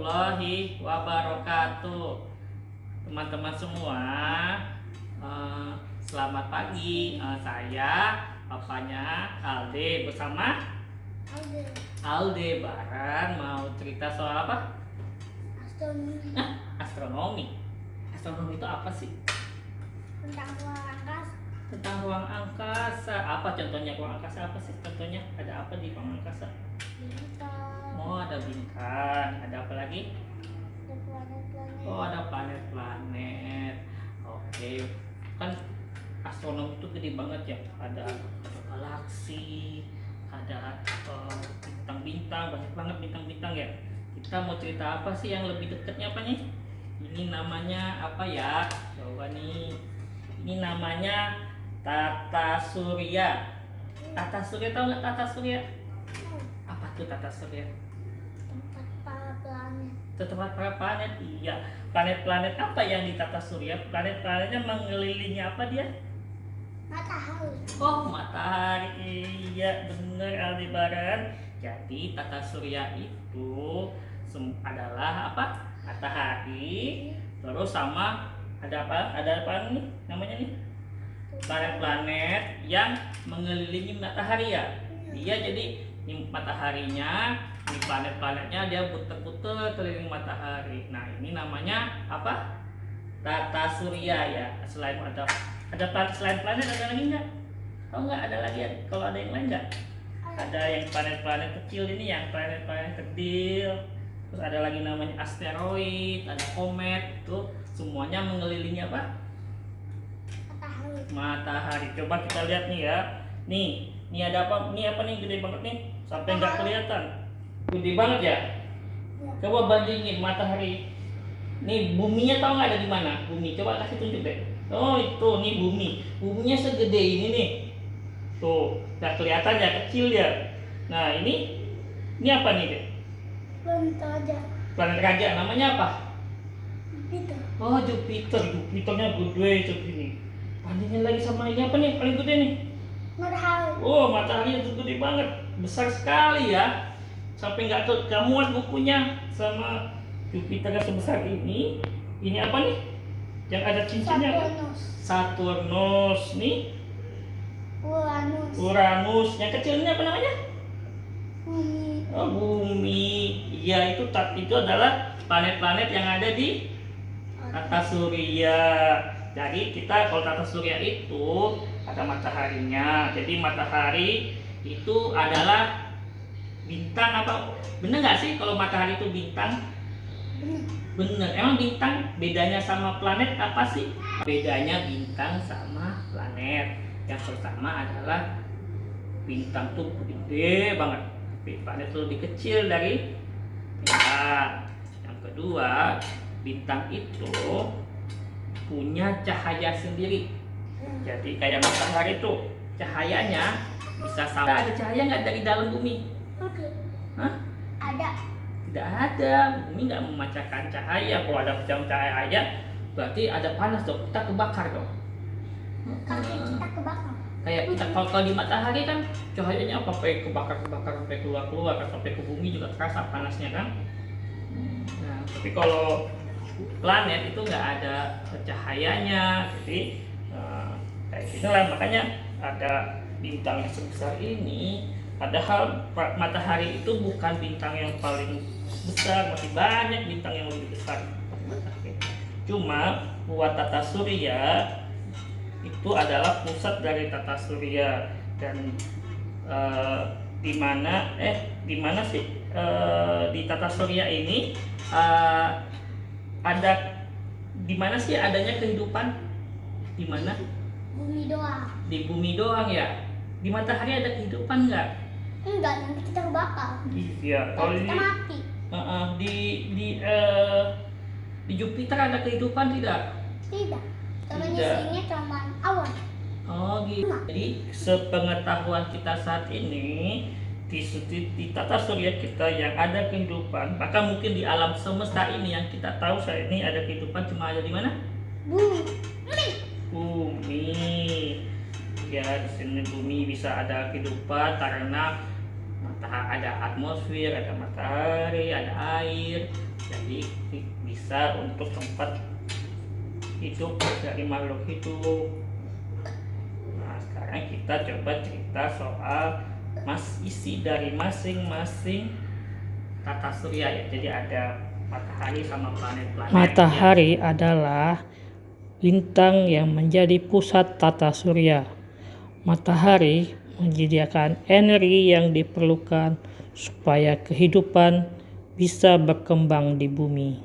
warahmatullahi wabarakatuh. Teman-teman semua, selamat pagi. Saya papanya Alde bersama Aldebaran mau cerita soal apa? Astronomi. Astronomi. Astronomi itu apa sih? Tentang ruang angkasa. Tentang ruang angkasa. Apa contohnya ruang angkasa? Apa sih contohnya? Ada apa di ruang angkasa? Bintang. Oh, ada bintang. Ada apa lagi? Ada planet-planet. Oh, ada planet-planet. Oke. Kan astronomi itu gede banget ya. Ada galaksi, ada bintang-bintang, banyak banget bintang-bintang ya. Kita mau cerita apa sih yang lebih dekatnya apa nih? Ini namanya apa ya? Coba nih. Ini namanya tata surya. Tata surya, tahu nggak tata surya? Apa tuh tata surya? Tempat para planet. Itu tempat para planet. Iya. Planet-planet apa yang ditata surya? Planet-planetnya mengelilingi apa dia? Matahari. Oh, matahari. Iya, bener Aldebaran. Jadi tata surya itu adalah apa? Matahari. Terus sama ada apa? Ada apa nih namanya nih? Planet-planet yang mengelilingi matahari ya. Iya, jadi ini mataharinya, ini planet-planetnya dia putar-putar keliling matahari. Nah, ini namanya apa? Tata surya ya. Selain ada planet, selain planet ada lagi nggak? Tahu nggak ada lagi ya? Kalau ada yang lain nggak? Ada yang planet-planet kecil ini, yang planet-planet kecil. Terus ada lagi namanya asteroid, ada komet, tuh semuanya mengelilingi apa? Matahari. Matahari. Coba kita lihat nih ya. Nih ada apa? Nih apa nih gede banget nih? Sampai nggak kelihatan. Gede banget ya? Ya. Coba bandingin matahari. Nih buminya tahu nggak ada di mana? Bumi. Coba kasih tunjuk deh. Oh itu, nih bumi. Buminya segede ini nih. Tuh, nggak kelihatan ya, kecil ya. Nah ini apa nih deh? Planet aja. Planet raja. Namanya apa? Jupiter. Oh Jupiter. Jupiternya gede segini. Bandingin lagi sama ini apa nih? Paling gede nih. Matahari. Oh, matahari itu gede banget, besar sekali ya. Sampai nggak muat bukunya sama Jupiter yang sebesar ini. Ini apa nih? Yang ada cincinnya apa? Saturnus. Saturnus nih. Uranus. Uranus. Yang kecil ini apa namanya? Bumi. Oh, bumi. Iya, itu adalah planet-planet yang ada di tata surya. Jadi kita kalau tata surya itu ada mataharinya. Jadi matahari itu adalah bintang apa? Bener nggak sih kalau matahari itu bintang? Bener. Emang bintang bedanya sama planet apa sih? Bedanya bintang sama planet. Yang pertama adalah bintang tuh gede banget. Planet itu lebih kecil dari bintang. Yang kedua, bintang itu punya cahaya sendiri. Jadi kayak matahari tuh cahayanya bisa sampai ada cahaya nggak dari dalam bumi? Oke. Hah? Ada. Tidak ada. Bumi nggak memancarkan cahaya. Kalau ada cahaya berarti ada panas dong. Kita kebakar dong. Kaki kita kebakar. Kayak kita kalau di matahari kan cahayanya sampai kebakar sampai keluar sampai ke bumi juga terasa panasnya kan. Nah, tapi kalau planet itu nggak ada cahayanya, jadi kayak gini lah, makanya ada bintang yang sebesar ini. Padahal matahari itu bukan bintang yang paling besar, masih banyak bintang yang lebih besar. Cuma buat tata surya itu adalah pusat dari tata surya. Dan di mana sih di tata surya ini ada di mana sih adanya kehidupan? Di mana? Bumi doang. Di bumi doang ya. Di matahari ada kehidupan nggak? Enggak, nanti kita kebakar. Iya. Kalau Kita mati. di Jupiter ada kehidupan tidak? Tidak. Karena Tidak. isinya cuma awan. Oh gitu. Jadi sepengetahuan kita saat ini di tata surya kita yang ada kehidupan, maka mungkin di alam semesta ini yang kita tahu saat ini ada kehidupan cuma ada di mana? Bumi. Bumi. Ya, di sini bumi bisa ada kehidupan karena ada atmosfer, ada matahari, ada air, jadi bisa untuk tempat hidup dari makhluk hidup. Nah, sekarang kita coba cerita soal isi dari masing-masing tata surya ya. Jadi ada matahari sama planet-planet. Matahari adalah bintang yang menjadi pusat tata surya. Matahari menyediakan energi yang diperlukan supaya kehidupan bisa berkembang di bumi.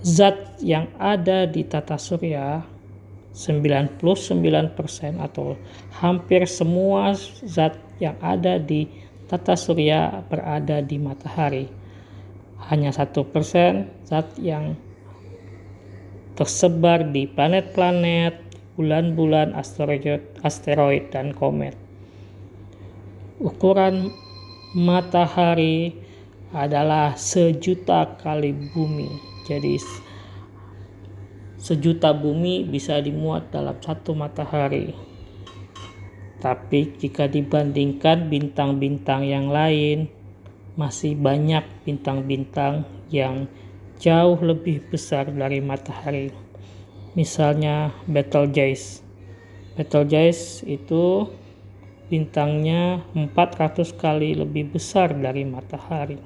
Zat yang ada di tata surya 99% atau hampir semua zat yang ada di tata surya berada di matahari. Hanya 1% zat yang tersebar di planet-planet, bulan-bulan, asteroid, dan komet. Ukuran matahari adalah 1.000.000 kali bumi. Jadi 1.000.000 bumi bisa dimuat dalam satu matahari. Tapi jika dibandingkan bintang-bintang yang lain, masih banyak bintang-bintang yang jauh lebih besar dari matahari. Misalnya Betelgeuse. Betelgeuse itu bintangnya 400 kali lebih besar dari matahari.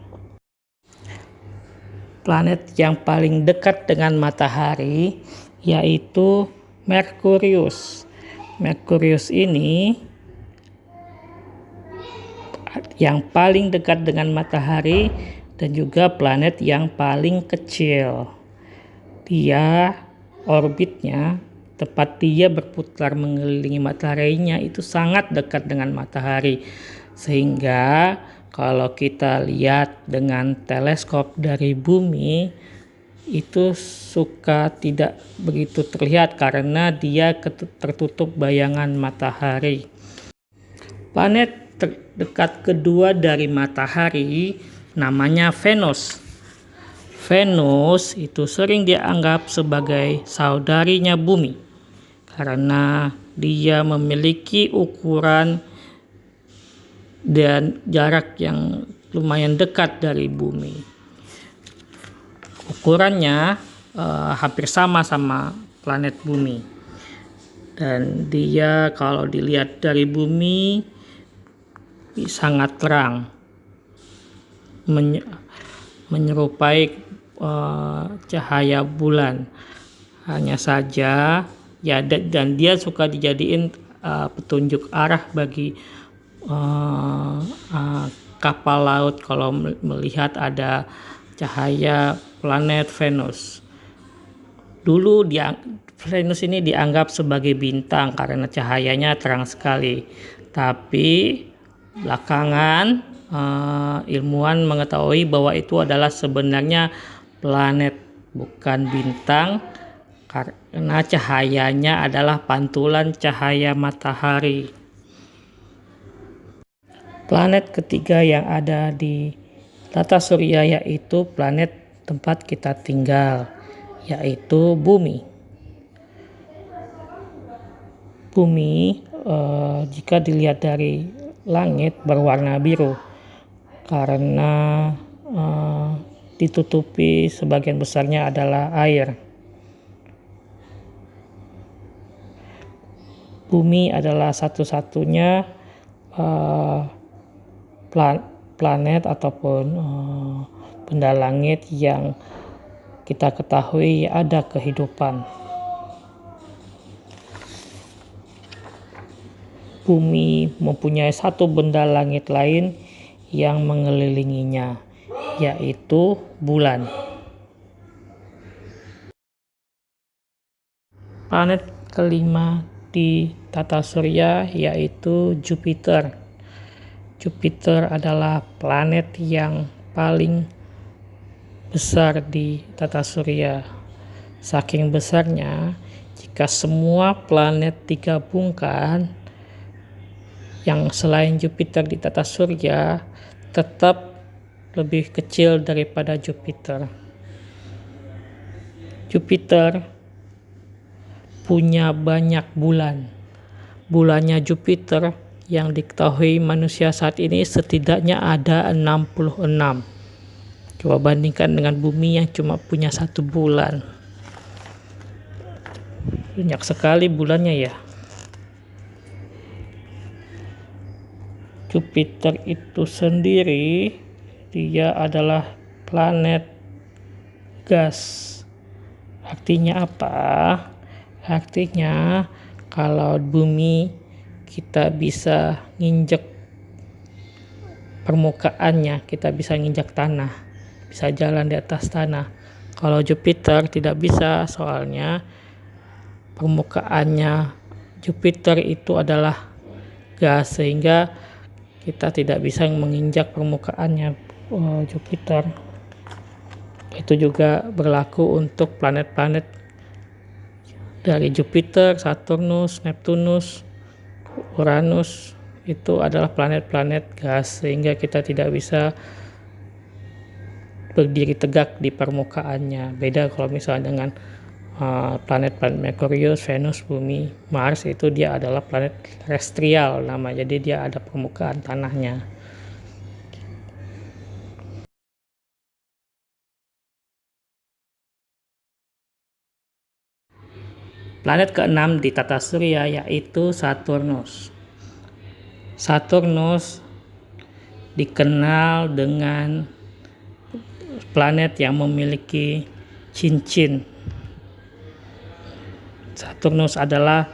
Planet yang paling dekat dengan matahari yaitu Merkurius. Merkurius ini yang paling dekat dengan matahari dan juga planet yang paling kecil. Dia orbitnya, tempat dia berputar mengelilingi mataharinya itu sangat dekat dengan matahari, sehingga kalau kita lihat dengan teleskop dari bumi itu suka tidak begitu terlihat karena dia tertutup bayangan matahari. Planet terdekat kedua dari matahari namanya Venus. Venus itu sering dianggap sebagai saudarinya bumi karena dia memiliki ukuran dan jarak yang lumayan dekat dari bumi. Ukurannya hampir sama planet bumi, dan dia kalau dilihat dari bumi sangat terang, menyerupai cahaya bulan. Hanya saja ya, dan dia suka dijadiin petunjuk arah bagi kapal laut kalau melihat ada cahaya planet Venus. Dulu Venus ini dianggap sebagai bintang karena cahayanya terang sekali, tapi belakangan ilmuwan mengetahui bahwa itu adalah sebenarnya planet, bukan bintang, karena cahayanya adalah pantulan cahaya matahari. Planet ketiga yang ada di tata surya yaitu planet tempat kita tinggal, yaitu bumi. Bumi jika dilihat dari langit berwarna biru karena ditutupi sebagian besarnya adalah air. Bumi adalah satu-satunya planet ataupun benda langit yang kita ketahui ada kehidupan. Bumi mempunyai satu benda langit lain yang mengelilinginya, yaitu bulan. Planet kelima di tata surya yaitu Jupiter. Jupiter adalah planet yang paling besar di tata surya. Saking besarnya, jika semua planet digabungkan yang selain Jupiter di tata surya tetap lebih kecil daripada Jupiter. Jupiter punya banyak bulan. Bulannya Jupiter yang diketahui manusia saat ini setidaknya ada 66. Coba bandingkan dengan bumi yang cuma punya 1 bulan. Banyak sekali bulannya ya. Jupiter itu sendiri dia adalah planet gas. Artinya apa? Artinya kalau bumi kita bisa nginjek permukaannya, kita bisa nginjak tanah, bisa jalan di atas tanah. Kalau Jupiter tidak bisa, soalnya permukaannya Jupiter itu adalah gas, sehingga kita tidak bisa menginjak permukaannya Jupiter. Itu juga berlaku untuk planet-planet dari Jupiter, Saturnus, Neptunus, Uranus. Itu adalah planet-planet gas, sehingga kita tidak bisa berdiri tegak di permukaannya. Beda kalau misalnya dengan planet-planet Merkurius, Venus, Bumi, Mars, itu dia adalah planet terestrial nama, jadi dia ada permukaan tanahnya. Planet keenam di tata surya yaitu Saturnus. Saturnus dikenal dengan planet yang memiliki cincin. Saturnus adalah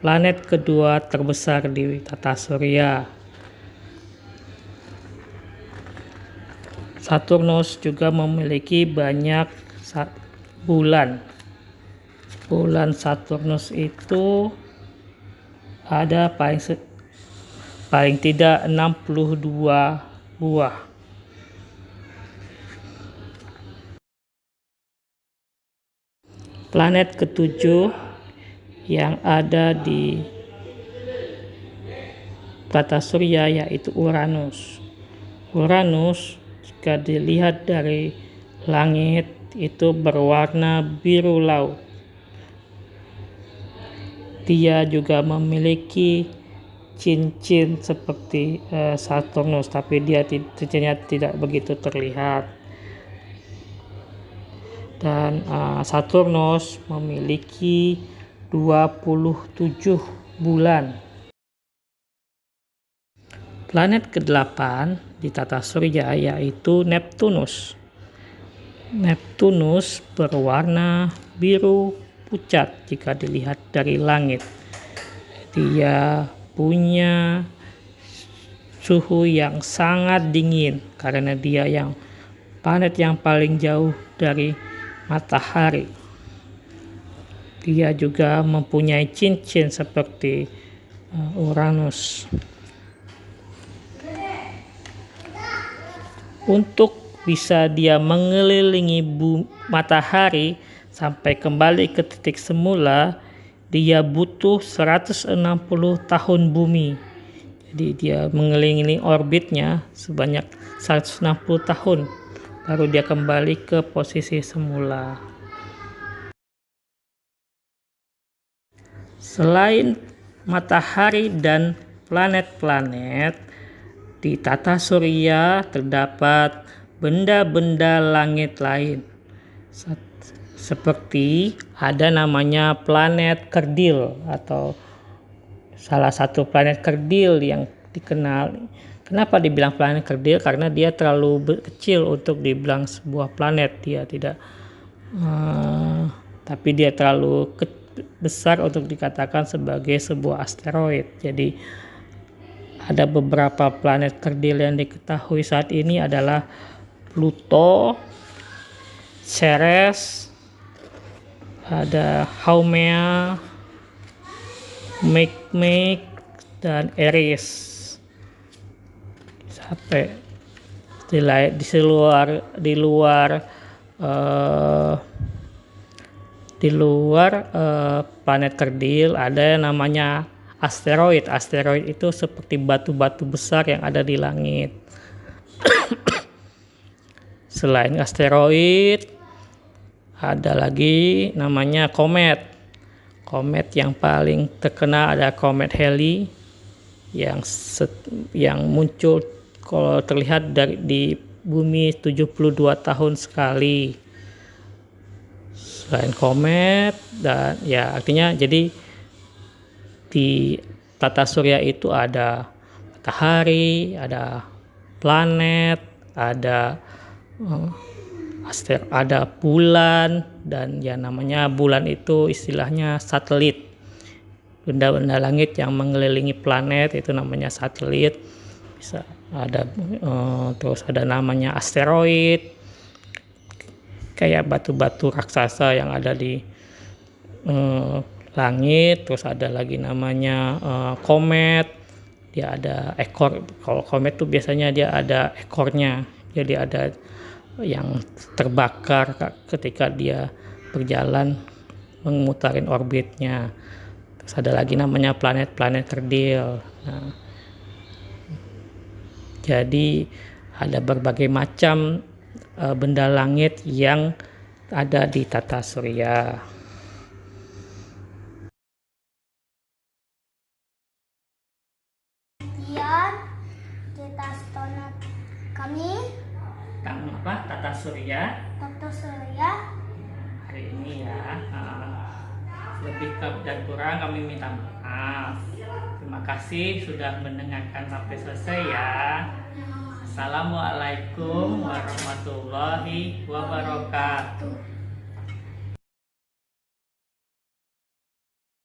planet kedua terbesar di tata surya. Saturnus juga memiliki banyak bulan. Bulan Saturnus itu ada paling tidak 62 buah. Planet ketujuh yang ada di tata surya yaitu Uranus. Uranus jika dilihat dari langit itu berwarna biru laut. Dia juga memiliki cincin seperti Saturnus, tapi dia cincinnya tidak begitu terlihat. Dan Saturnus memiliki 27 bulan. Planet ke-8 di tata surya yaitu Neptunus. Neptunus berwarna biru pucat jika dilihat dari langit. Dia punya suhu yang sangat dingin karena dia yang planet yang paling jauh dari matahari. Dia juga mempunyai cincin seperti Uranus. Untuk bisa dia mengelilingi matahari sampai kembali ke titik semula, dia butuh 160 tahun bumi. Jadi dia mengelilingi orbitnya sebanyak 160 tahun, baru dia kembali ke posisi semula. Selain matahari dan planet-planet, di tata surya terdapat benda-benda langit lain. Seperti ada namanya planet kerdil, atau salah satu planet kerdil yang dikenal. Kenapa dibilang planet kerdil? Karena dia terlalu kecil untuk dibilang sebuah planet. Dia tidak tapi dia terlalu besar untuk dikatakan sebagai sebuah asteroid. Jadi ada beberapa planet kerdil yang diketahui saat ini adalah Pluto, Ceres, ada Haumea, Makemake, dan Eris. Sampai di luar planet kerdil ada yang namanya asteroid. Asteroid itu seperti batu-batu besar yang ada di langit. Selain asteroid, ada lagi namanya komet. Komet yang paling terkenal ada komet Halley, yang muncul kalau terlihat di bumi 72 tahun sekali. Selain komet dan ya artinya jadi di tata surya itu ada matahari, ada planet, ada ada bulan, dan ya namanya bulan itu istilahnya satelit. Benda-benda langit yang mengelilingi planet itu namanya satelit. Bisa ada terus ada namanya asteroid, kayak batu-batu raksasa yang ada di langit. Terus ada lagi namanya komet, dia ada ekor. Kalau komet tuh biasanya dia ada ekornya, jadi ada yang terbakar ketika dia berjalan memutarin orbitnya. Terus ada lagi namanya planet-planet kerdil. Nah, jadi ada berbagai macam benda langit yang ada di tata surya. Kemudian kita astronot kami Tata surya Dr. Surya. hari ini ya. Lebih dan kurang kami minta maaf. Terima kasih sudah mendengarkan sampai selesai ya. Assalamualaikum warahmatullahi wabarakatuh.